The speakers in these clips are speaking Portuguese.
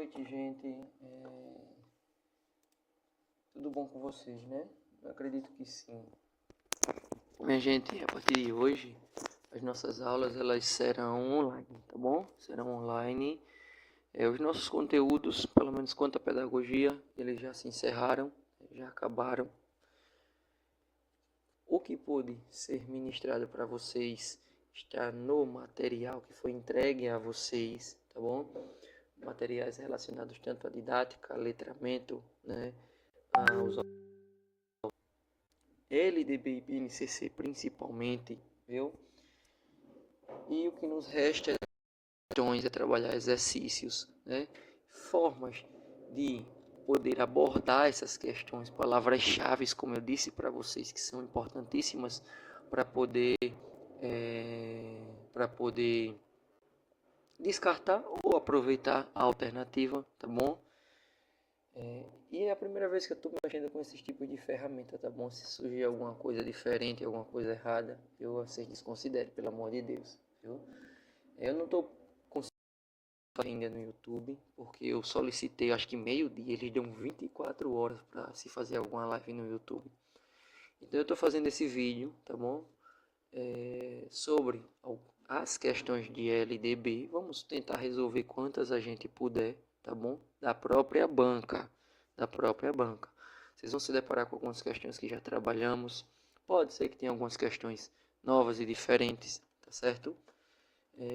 noite, gente. Tudo bom com vocês, né? Eu acredito que sim. Minha gente, a partir de hoje, as nossas aulas elas serão online, tá bom? Serão online. Os nossos conteúdos, pelo menos quanto à pedagogia, eles já se encerraram, já acabaram. O que pôde ser ministrado para vocês está no material que foi entregue a vocês, tá bom? Materiais relacionados tanto à didática, letramento, né? Aos LDB e BNCC principalmente, viu? E o que nos resta é trabalhar exercícios, né? Formas de poder abordar essas questões, palavras-chave, como eu disse para vocês, que são importantíssimas para poder descartar ou aproveitar a alternativa, tá bom? E é a primeira vez que eu estou mexendo com esses tipos de ferramenta, tá bom? Se surgir alguma coisa diferente, alguma coisa errada, vocês desconsiderem, pelo amor de Deus, viu? Eu não estou conseguindo ainda no YouTube, porque eu solicitei, acho que meio-dia, eles dão 24 horas para se fazer alguma live no YouTube. Então eu estou fazendo esse vídeo, tá bom? Sobre as questões de LDB. Vamos tentar resolver quantas a gente puder, tá bom? Da própria banca. Vocês vão se deparar com algumas questões que já trabalhamos. Pode ser que tenha algumas questões novas e diferentes, tá certo?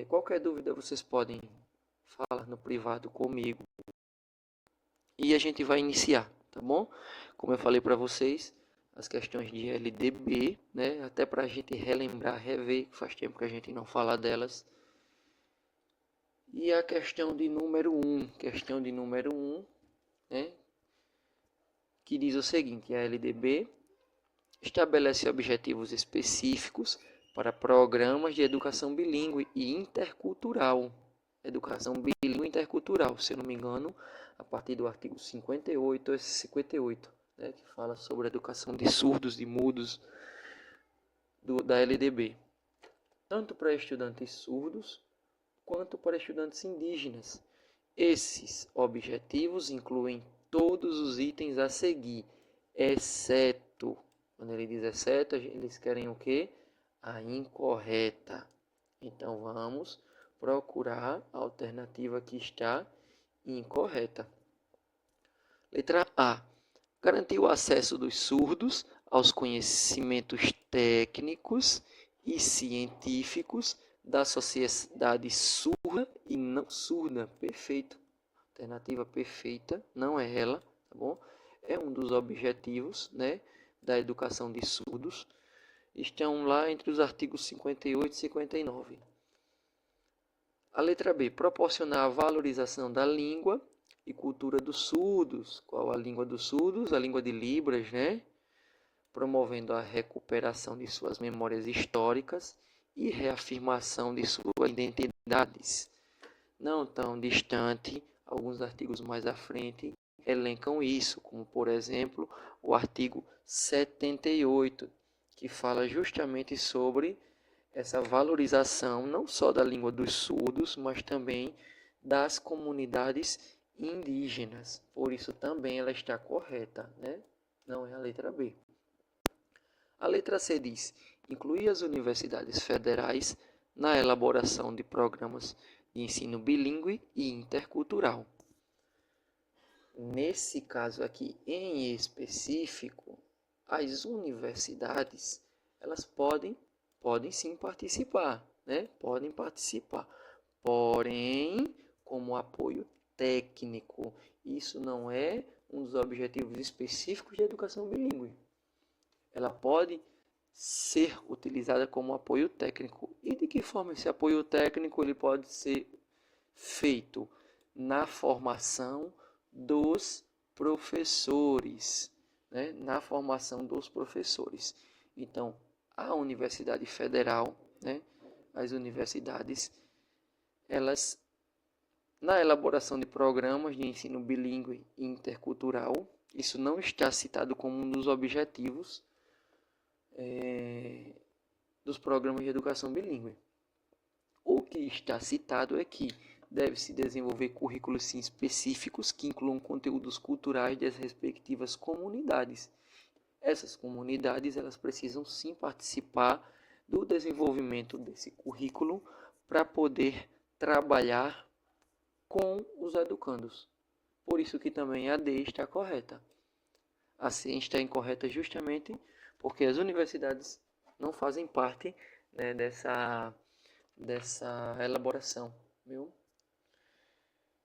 Qualquer dúvida vocês podem falar no privado comigo. E a gente vai iniciar, tá bom? Como eu falei para vocês, as questões de LDB, né? Até para a gente relembrar, rever, que faz tempo que a gente não fala delas. E a questão de número 1, né? Que diz o seguinte: a LDB estabelece objetivos específicos para programas de educação bilíngue e intercultural. Educação bilíngue e intercultural, se eu não me engano, a partir do artigo 58 ou 58, né, que fala sobre a educação de surdos, de mudos, da LDB. Tanto para estudantes surdos, quanto para estudantes indígenas. Esses objetivos incluem todos os itens a seguir, exceto, quando ele diz exceto, eles querem o quê? A incorreta. Então vamos procurar a alternativa que está incorreta. Letra A. Garantir o acesso dos surdos aos conhecimentos técnicos e científicos da sociedade surda e não surda. Perfeito. Alternativa perfeita, não é ela, tá bom? É um dos objetivos, né, da educação de surdos. Estão lá entre os artigos 58 e 59. A letra B. Proporcionar a valorização da língua e cultura dos surdos. Qual a língua dos surdos? A língua de Libras, né? Promovendo a recuperação de suas memórias históricas e reafirmação de suas identidades. Não tão distante, alguns artigos mais à frente elencam isso, como por exemplo o artigo 78, que fala justamente sobre essa valorização não só da língua dos surdos, mas também das comunidades indígenas. Por isso também ela está correta, né? Não é a letra B. A letra C diz: incluir as universidades federais na elaboração de programas de ensino bilíngue e intercultural. Nesse caso aqui em específico, as universidades elas podem sim participar, né? Podem participar, porém como apoio técnico. Isso não é um dos objetivos específicos de educação bilíngue. Ela pode ser utilizada como apoio técnico. E de que forma esse apoio técnico ele pode ser feito? Na formação dos professores, né? Na formação dos professores. Então, a Universidade Federal, né? As universidades, elas, na elaboração de programas de ensino bilíngue e intercultural, isso não está citado como um dos objetivos dos programas de educação bilíngue. O que está citado é que deve-se desenvolver currículos sim específicos que incluam conteúdos culturais das respectivas comunidades. Essas comunidades elas precisam sim participar do desenvolvimento desse currículo para poder trabalhar com os educandos. Por isso que também a D está correta. A C está incorreta justamente porque as universidades não fazem parte, né, dessa elaboração, viu?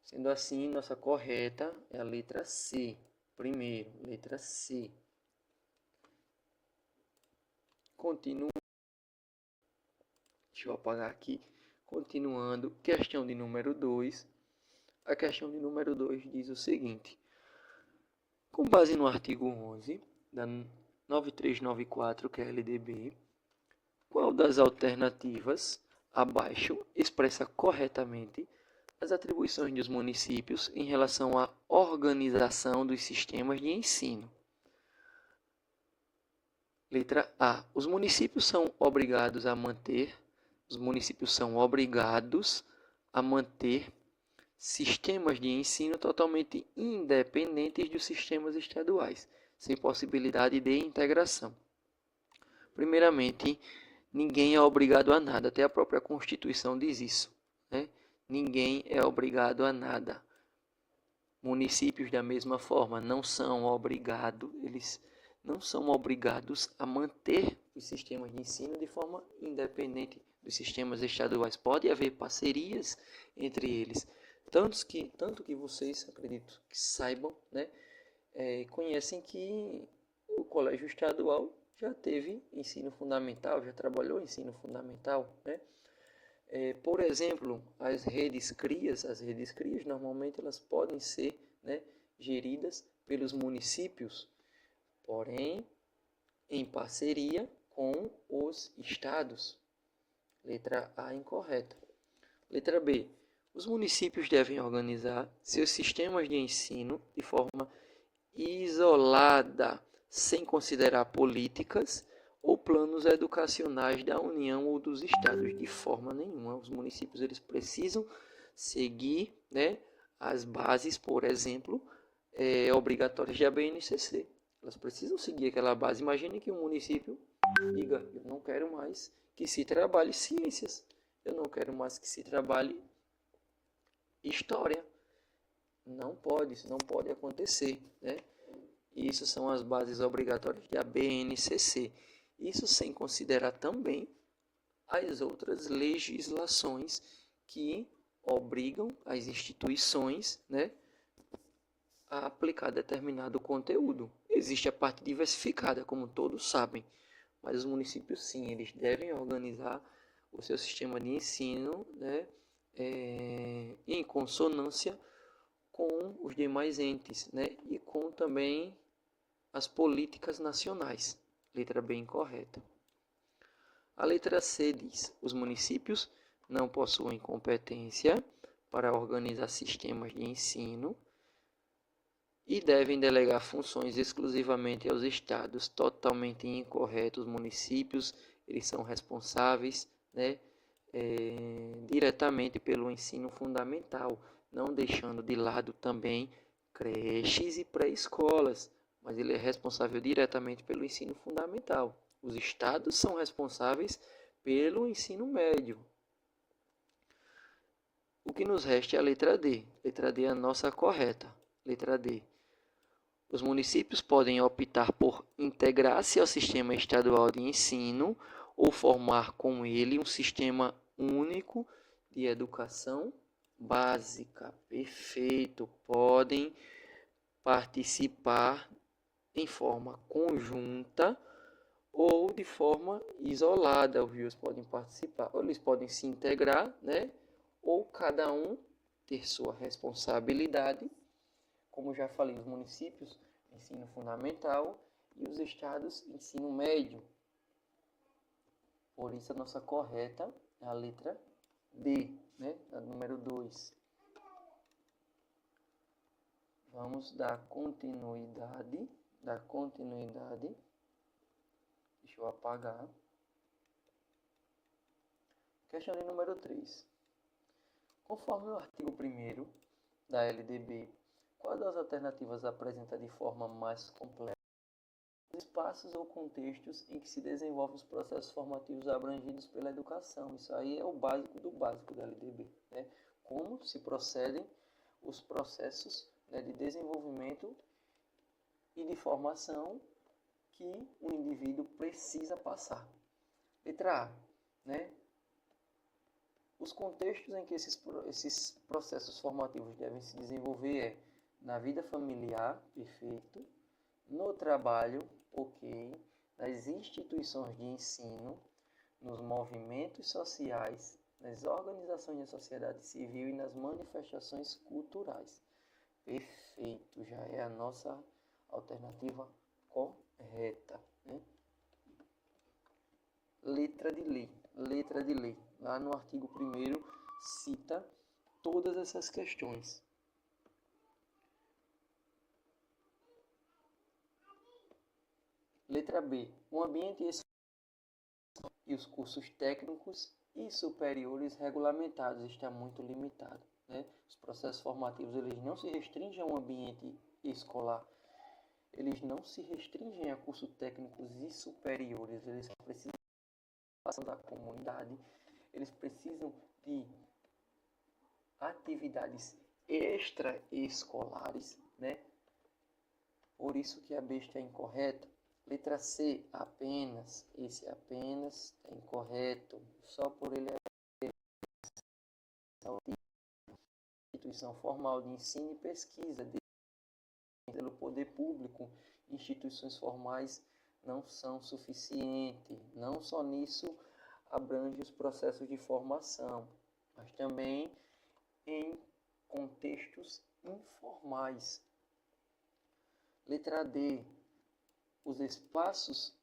Sendo assim, nossa correta é a letra C. Primeiro, letra C. Continua. Deixa eu apagar aqui. Continuando, questão de número 2. A questão de número 2 diz o seguinte: com base no artigo 11 da 9394 QLDB, qual das alternativas abaixo expressa corretamente as atribuições dos municípios em relação à organização dos sistemas de ensino? Letra A. Os municípios são obrigados a manter sistemas de ensino totalmente independentes dos sistemas estaduais, sem possibilidade de integração. Primeiramente, ninguém é obrigado a nada, até a própria Constituição diz isso, né? Ninguém é obrigado a nada. Municípios, da mesma forma, eles não são obrigados a manter os sistemas de ensino de forma independente dos sistemas estaduais. Pode haver parcerias entre eles, tanto que vocês, acredito, que saibam, né, conhecem que o colégio estadual já teve ensino fundamental, já trabalhou ensino fundamental, né? Por exemplo, as redes CRIAs normalmente elas podem ser, né, geridas pelos municípios, porém em parceria com os estados. Letra A incorreta. Letra B. Os municípios devem organizar seus sistemas de ensino de forma isolada, sem considerar políticas ou planos educacionais da União ou dos estados, de forma nenhuma. Os municípios eles precisam seguir, né, as bases, por exemplo, obrigatórias da BNCC. Elas precisam seguir aquela base. Imagine que um município diga: eu não quero mais que se trabalhe ciências, eu não quero mais que se trabalhe história. Não pode, isso não pode acontecer, né? Isso são as bases obrigatórias da BNCC. Isso sem considerar também as outras legislações que obrigam as instituições, né, a aplicar determinado conteúdo. Existe a parte diversificada, como todos sabem, mas os municípios sim, eles devem organizar o seu sistema de ensino, né, em consonância com os demais entes, né, e com também as políticas nacionais. Letra B incorreta. A letra C diz: os municípios não possuem competência para organizar sistemas de ensino e devem delegar funções exclusivamente aos estados. Totalmente incorreto. Os municípios eles são responsáveis, né, diretamente pelo ensino fundamental, não deixando de lado também creches e pré-escolas, mas ele é responsável diretamente pelo ensino fundamental. Os estados são responsáveis pelo ensino médio. O que nos resta é a letra D. Letra D é a nossa correta. Letra D. Os municípios podem optar por integrar-se ao sistema estadual de ensino ou formar com ele um sistema único de educação básica. Perfeito. Podem participar em forma conjunta ou de forma isolada. Os rios podem participar, ou eles podem se integrar, né? Ou cada um ter sua responsabilidade, como já falei, os municípios, ensino fundamental, e os estados, ensino médio. Por isso a nossa correta é a letra D, né? A número 2. Vamos dar continuidade. Deixa eu apagar. Questão de número 3. Conforme o artigo 1º da LDB, qual das alternativas apresenta de forma mais completa os espaços ou contextos em que se desenvolvem os processos formativos abrangidos pela educação? Isso aí é o básico do básico da LDB, né? Como se procedem os processos, né, de desenvolvimento e de formação que o indivíduo precisa passar. Letra A, né? Os contextos em que esses processos formativos devem se desenvolver é na vida familiar, perfeito, no trabalho, ok, nas instituições de ensino, nos movimentos sociais, nas organizações da sociedade civil e nas manifestações culturais. Perfeito, já é a nossa alternativa correta, né? Letra de lei. Lá no artigo 1º cita todas essas questões. Letra B. O ambiente e os cursos técnicos e superiores regulamentados está muito limitado, né? Os processos formativos eles não se restringem ao ambiente escolar, eles não se restringem a cursos técnicos e superiores, eles precisam da comunidade, eles precisam de atividades extraescolares, né? Por isso que a B está incorreta. Letra C, apenas. Esse apenas é incorreto. Só por ele é instituição formal de ensino e pesquisa pelo poder público. Instituições formais não são suficientes. Não só nisso abrange os processos de formação, mas também em contextos informais. Letra D. Os espaços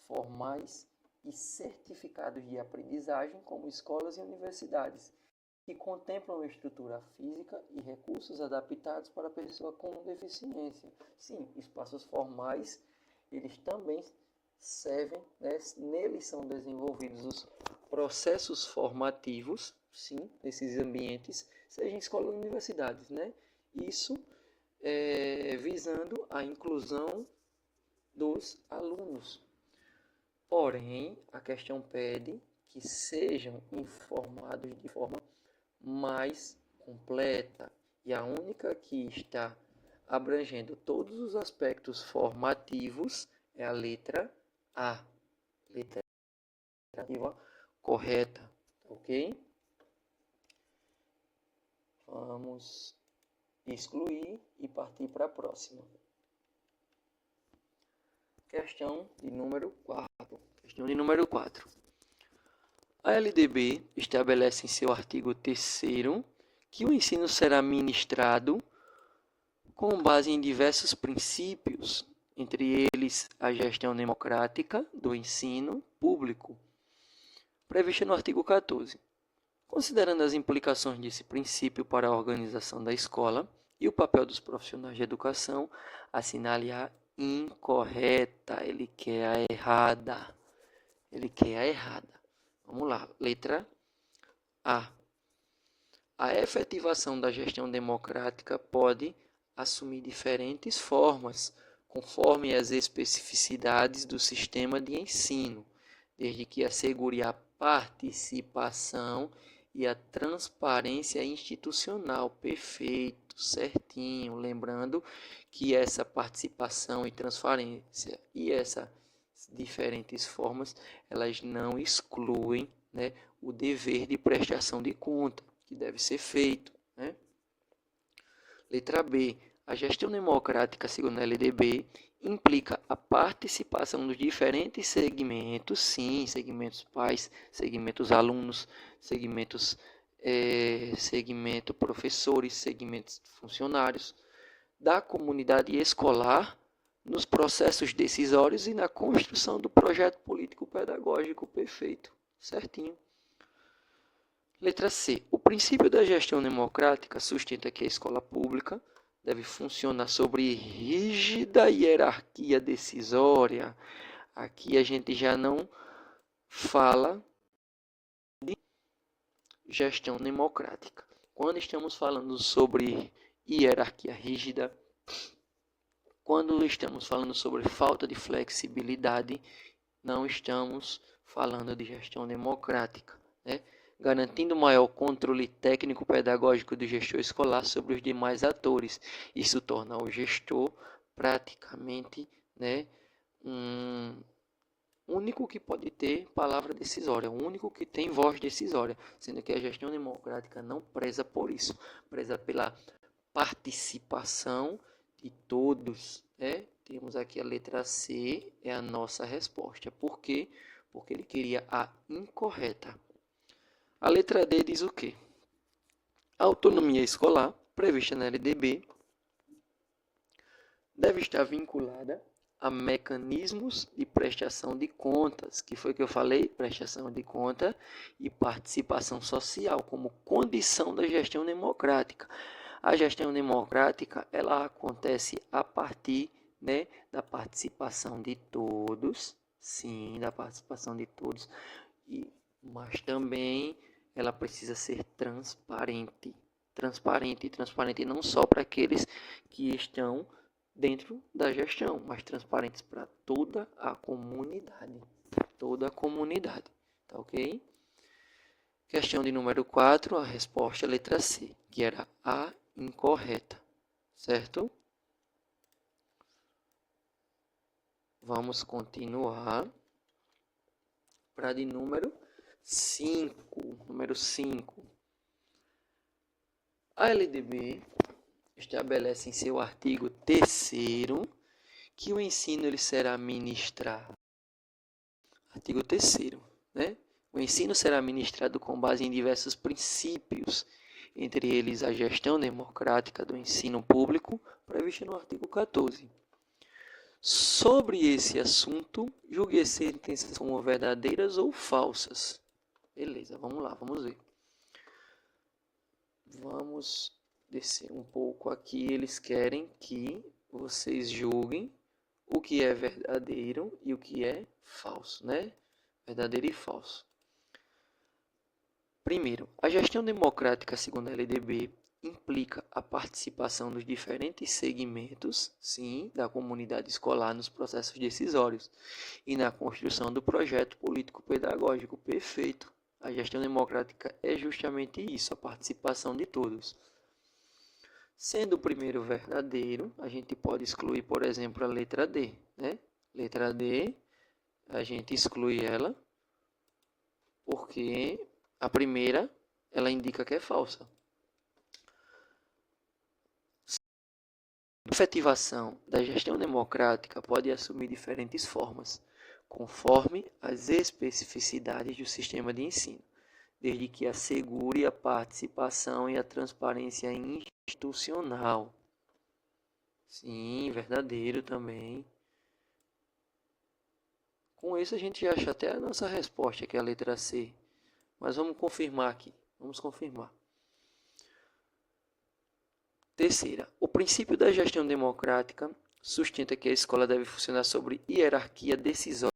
formais e certificados de aprendizagem, como escolas e universidades, que contemplam estrutura física e recursos adaptados para a pessoa com deficiência. Sim, espaços formais, eles também servem, né? Neles são desenvolvidos os processos formativos, sim, nesses ambientes, seja em escolas ou universidades, né? Isso visando a inclusão dos alunos. Porém, a questão pede que sejam informados de forma mais completa, e a única que está abrangendo todos os aspectos formativos é a letra A. Letra correta, ok? Vamos excluir e partir para a próxima. Questão de número 4. Questão de número 4. A LDB estabelece em seu artigo 3º que o ensino será ministrado com base em diversos princípios, entre eles a gestão democrática do ensino público, prevista no artigo 14. Considerando as implicações desse princípio para a organização da escola e o papel dos profissionais de educação, assinale a incorreta. Ele quer a errada. Vamos lá. Letra A. A efetivação da gestão democrática pode assumir diferentes formas, conforme as especificidades do sistema de ensino, desde que assegure a participação e a transparência institucional. Perfeito, certinho. Lembrando que essa participação e transparência e essas diferentes formas, elas não excluem, né, o dever de prestação de conta, que deve ser feito, né? Letra B. A gestão democrática, segundo a LDB, implica a participação dos diferentes segmentos, sim, segmentos pais, segmentos alunos, segmentos segmento professores, segmentos funcionários, da comunidade escolar, nos processos decisórios e na construção do projeto político-pedagógico. Perfeito, certinho. Letra C. O princípio da gestão democrática sustenta que a escola pública deve funcionar sobre rígida hierarquia decisória. Aqui a gente já não fala de gestão democrática. Quando estamos falando sobre hierarquia rígida, quando estamos falando sobre falta de flexibilidade, não estamos falando de gestão democrática, né? Garantindo maior controle técnico-pedagógico do gestor escolar sobre os demais atores. Isso torna o gestor praticamente, né, um único que pode ter palavra decisória, o único que tem voz decisória, sendo que a gestão democrática não preza por isso, preza pela participação de todos, né? Temos aqui a letra C, é a nossa resposta. Por quê? Porque ele queria a incorreta. A letra D diz o quê? A autonomia escolar, prevista na LDB, deve estar vinculada a mecanismos de prestação de contas, que foi que eu falei, prestação de conta e participação social, como condição da gestão democrática. A gestão democrática, ela acontece a partir, né, da participação de todos, sim, da participação de todos, mas também ela precisa ser transparente. Transparente não só para aqueles que estão dentro da gestão, mas transparentes para toda a comunidade. Toda a comunidade, tá ok? Questão de número 4, a resposta é a letra C, que era a incorreta, certo? Vamos continuar para de número 5. Número 5. A LDB estabelece em seu artigo 3º que o ensino ele será ministrado. Artigo 3º, né? O ensino será ministrado com base em diversos princípios, entre eles a gestão democrática do ensino público, prevista no artigo 14. Sobre esse assunto, julgue as sentenças como verdadeiras ou falsas. Beleza, vamos lá, vamos ver. Vamos descer um pouco aqui. Eles querem que vocês julguem o que é verdadeiro e o que é falso, né? Verdadeiro e falso. Primeiro, a gestão democrática, segundo a LDB, implica a participação dos diferentes segmentos, sim, da comunidade escolar nos processos decisórios e na construção do projeto político-pedagógico. Perfeito. A gestão democrática é justamente isso, a participação de todos. Sendo o primeiro verdadeiro, a gente pode excluir, por exemplo, a letra D, né? Letra D, a gente exclui ela porque a primeira, ela indica que é falsa. A efetivação da gestão democrática pode assumir diferentes formas, conforme as especificidades do sistema de ensino, desde que assegure a participação e a transparência institucional. Sim, verdadeiro também. Com isso a gente acha até a nossa resposta, que é a letra C. Mas vamos confirmar aqui. Vamos confirmar. Terceira, o princípio da gestão democrática sustenta que a escola deve funcionar sobre hierarquia decisória,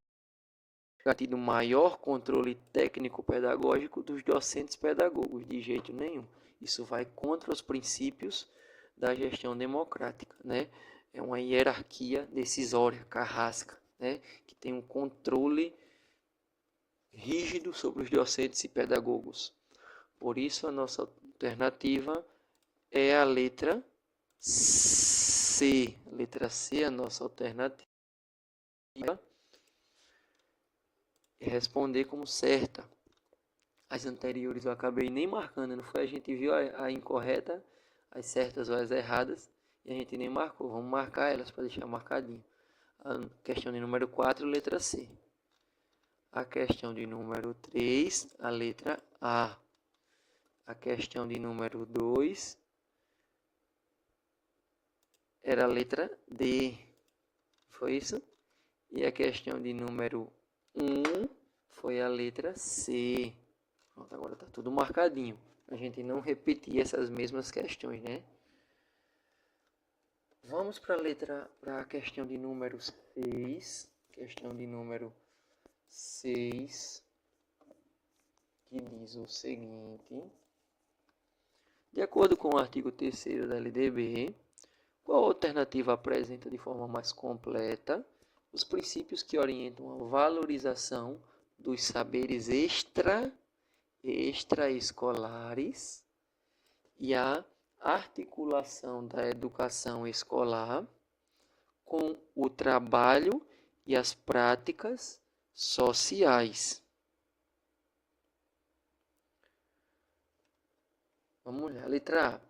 garantindo maior controle técnico-pedagógico dos docentes pedagogos. De jeito nenhum. Isso vai contra os princípios da gestão democrática, né? É uma hierarquia decisória, carrasca, né? Que tem um controle rígido sobre os docentes e pedagogos. Por isso, a nossa alternativa é a letra C. Letra C, a nossa alternativa. É responder como certa. As anteriores eu acabei nem marcando, não foi? A gente viu a incorreta, as certas ou as erradas, e a gente nem marcou. Vamos marcar elas para deixar marcadinho. A questão de número 4, letra C. A questão de número 3, a letra A. A questão de número 2 era a letra D. Foi isso? E a questão de número 1 foi a letra C. Pronto, agora está tudo marcadinho. A gente não repetir essas mesmas questões, né? Vamos para a questão de número 6. Questão de número 6, que diz o seguinte: De acordo com o artigo 3º da LDB, qual alternativa apresenta de forma mais completa os princípios que orientam a valorização dos saberes extraescolares e a articulação da educação escolar com o trabalho e as práticas sociais? Vamos lá. Letra A.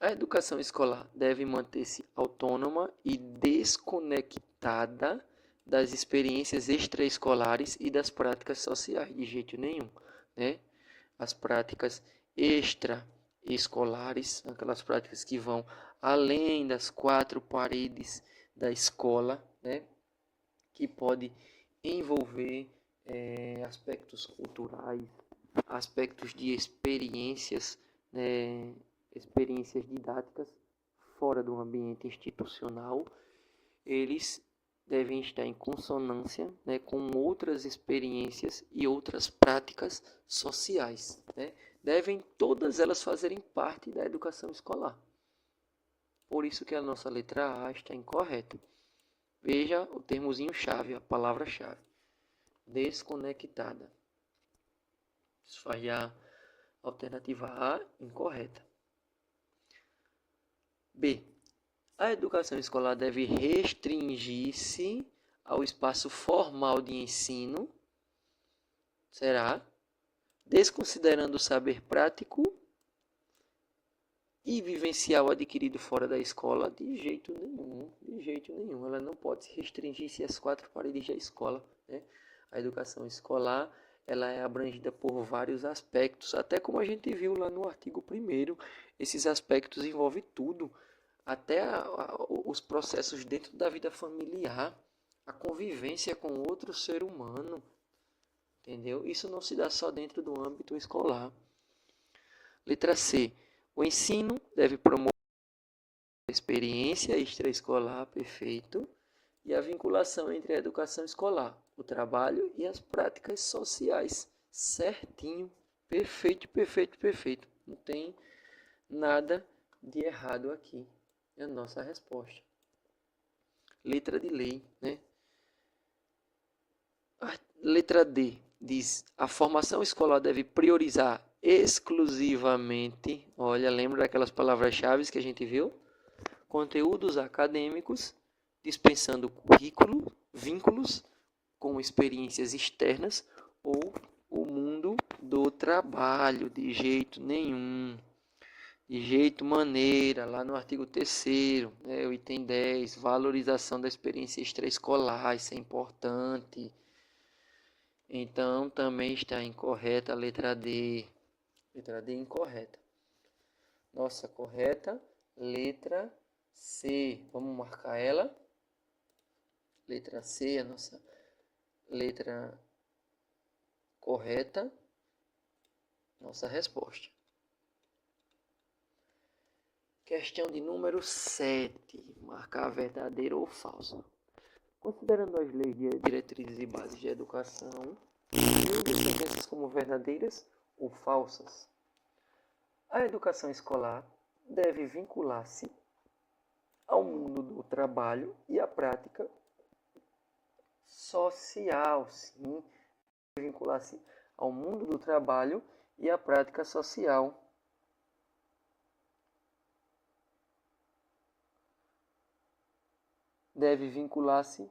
A educação escolar deve manter-se autônoma e desconectada das experiências extraescolares e das práticas sociais, de jeito nenhum, né? As práticas extraescolares, aquelas práticas que vão além das 4 paredes da escola, né? Que pode envolver aspectos culturais, aspectos de experiências, né? Experiências didáticas fora do ambiente institucional, eles devem estar em consonância, né, com outras experiências e outras práticas sociais, né? Devem todas elas fazerem parte da educação escolar. Por isso que a nossa letra A está incorreta. Veja o termozinho chave, a palavra-chave. Desconectada. Isso faz a alternativa A incorreta. B. A educação escolar deve restringir-se ao espaço formal de ensino. Será? Desconsiderando o saber prático e vivencial adquirido fora da escola? De jeito nenhum, de jeito nenhum. Ela não pode se restringir-se às 4 paredes da escola, né? A educação escolar, ela é abrangida por vários aspectos, até como a gente viu lá no artigo 1º, esses aspectos envolvem tudo, até os processos dentro da vida familiar, a convivência com outro ser humano, entendeu? Isso não se dá só dentro do âmbito escolar. Letra C. O ensino deve promover a experiência extraescolar, perfeito, e a vinculação entre a educação escolar, o trabalho e as práticas sociais. Certinho, perfeito, perfeito, perfeito. Não tem nada de errado aqui. É a nossa resposta. Letra de lei, né? A letra D diz: a formação escolar deve priorizar exclusivamente, olha, lembra daquelas palavras-chave que a gente viu? Conteúdos acadêmicos, dispensando currículo, vínculos com experiências externas ou o mundo do trabalho, de jeito nenhum. De jeito maneira, lá no artigo 3º, né, o item 10, valorização da experiência extraescolar, isso é importante. Então, também está incorreta a letra D. Letra D incorreta. Nossa correta, letra C. Vamos marcar ela. Letra C, a nossa letra correta. Nossa resposta. Questão de número 7. Marcar verdadeira ou falsa. Considerando as leis de diretrizes e bases de educação, julgue as sentenças como verdadeiras ou falsas. A educação escolar deve vincular-se ao mundo do trabalho e à prática social, sim, vincular-se ao mundo do trabalho e à prática social. Deve vincular-se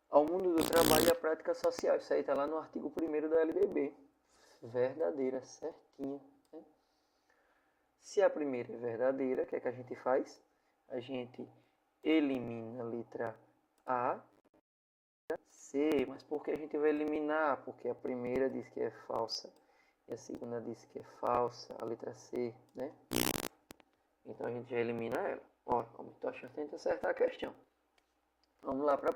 ao mundo do trabalho e à prática social. Isso aí está lá no artigo 1º da LDB. Verdadeira, certinho. Né? Se a primeira é verdadeira, o que é que a gente faz? A gente elimina a letra A, C. Mas por que a gente vai eliminar? Porque a primeira diz que é falsa e a segunda diz que é falsa, a letra C, né? Então a gente já elimina ela. Ó, aumentou a chance de acertar a questão. Vamos lá para a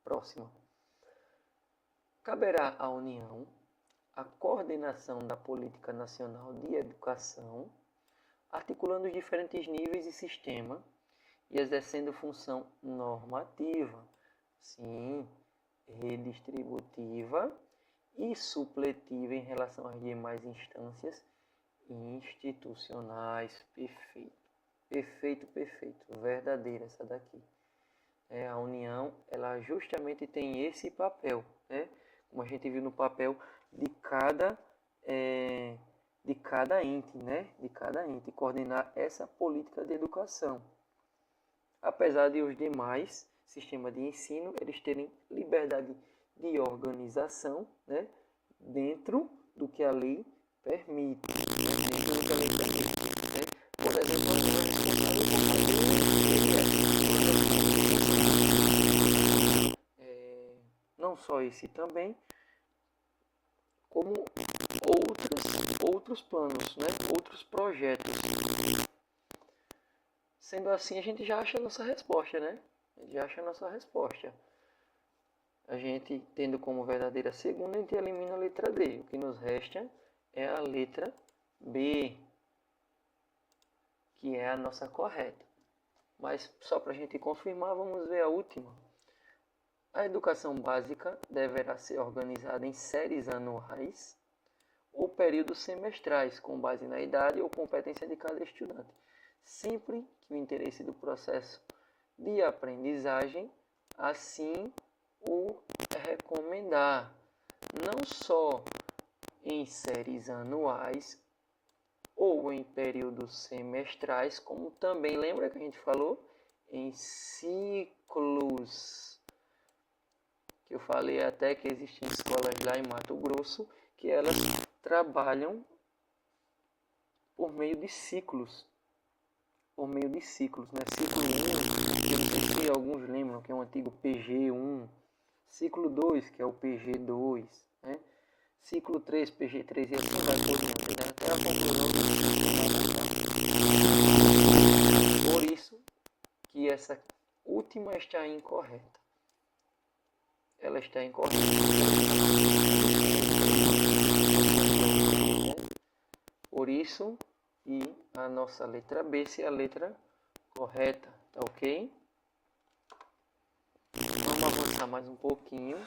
próxima. Caberá à União a coordenação da política nacional de educação, articulando os diferentes níveis e sistemas e exercendo função normativa, sim, redistributiva e supletiva em relação às demais instâncias institucionais. Perfeito, verdadeira essa daqui. A União, ela justamente tem esse papel, né? Como a gente viu no papel de cada ente, né? De cada ente, coordenar essa política de educação. Apesar de os demais sistemas de ensino, eles terem liberdade de organização, né? Dentro do que a lei permite. Dentro do que a lei permite, né? Por exemplo, não só esse também, como outros planos, né? Outros projetos. Sendo assim, a gente já acha a nossa resposta, né? A gente, tendo como verdadeira a segunda, a gente elimina a letra D. O que nos resta é a letra B, que é a nossa correta. Mas só para a gente confirmar, vamos ver a última. A educação básica deverá ser organizada em séries anuais ou períodos semestrais, com base na idade ou competência de cada estudante, sempre que o interesse do processo de aprendizagem assim o recomendar, não só em séries anuais ou em períodos semestrais, como também, lembra que a gente falou? Em ciclos. Que eu falei até que existem escolas lá em Mato Grosso que elas trabalham por meio de ciclos. Né? Ciclo 1, que eu não sei se alguns lembram, que é o antigo PG1. Ciclo 2, que é o PG2. Né? Ciclo 3, PG3 e assim vai por diante, né? Até a conclusão do ciclo. Por isso que essa última está incorreta. Ela está incorreta. Por isso, e a nossa letra B é a letra correta, tá ok? Vamos avançar mais um pouquinho.